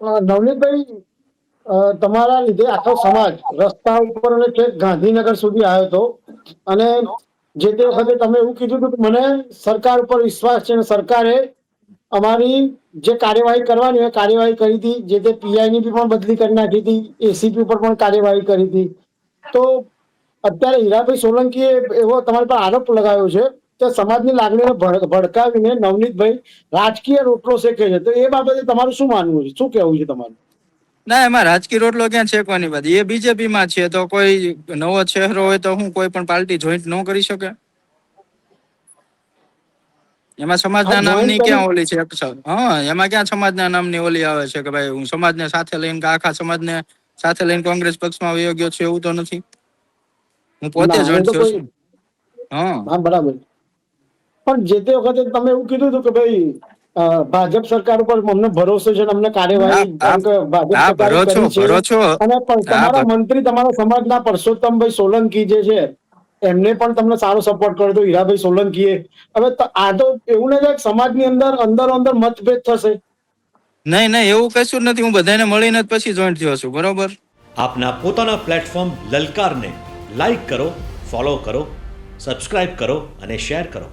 નવનીતભાઈ, તમારા લીધે આખો સમાજ રસ્તા ઉપર અને છેક ગાંધીનગર સુધી આવ્યો હતો. અને જે તે વખતે તમે એવું કીધું હતું કે મને સરકાર ઉપર વિશ્વાસ છે અને સરકારે અમારી જે કાર્યવાહી કરવાની હોય કાર્યવાહી કરી હતી. જે તે પીઆઈ ની પણ બદલી કરી નાખી હતી, એસીપી ઉપર પણ કાર્યવાહી કરી હતી. તો અત્યારે હીરાભાઈ સોલંકીએ એવો તમારી પર આરોપ લગાવ્યો છે કે સમાજની લાગણીને ભડકાવીને નવનીતભાઈ રાજકીય રોટલો શેકે છે. તો એ બાબતે તમારું શું માનવું છે, શું કહેવું છે તમારું? ના, એમાં રાજકીય રોટલો ક્યાં છેકવાની વાત? એ બીજેપી માં છે તો કોઈ નવો ચહેરો હોય તો હું કોઈ પણ પાર્ટી જોઈન્ટ ન કરી શકે? એમાં હા, સમાજના જોઈન નામની કરી. ક્યાં ઓલી છે? હા, એમાં ક્યાં સમાજના નામની ઓલી આવે છે કે ભાઈ હું સમાજને સાથે લઈને આખા સમાજને સાથે લઈને કોંગ્રેસ પક્ષમાં વયો ગયો છું? એવું તો નથી. હું પોતે ના, એ જોઈન્ટ તો થયો કોઈ. છું. હા, બરાબર. પણ જે તે વખતે તમે એવું કીધું હતું કે ભાઈ ભાજપ સરકાર ઉપર અમને ભરોસો છે અને અમને હા, કાર્યવાહી હા, એમ કે ભાજપ હા, સરકારે કરી છે. ભરો છો. અને હા, તમારા મંત્રી, તમારા સમાજના પરસોત્તમભાઈ સોલંકી જે છે એમને પણ તમને સારો સપોર્ટ કર્યો હતો, હીરાભાઈ સોલંકીએ. હવે આ તો એવું નથી કે સમાજની અંદર અંદરો અંદર મતભેદ થશે? નહીં, નહીં, એવું કશું જ નથી. હું બધાને મળીને જ પછી જોઈન્ટ થયો છું. બરોબર. આપના પોતાના પ્લેટફોર્મ લલકારને લાઈક કરો, ફોલો કરો, સબસ્ક્રાઇબ કરો અને શેર કરો.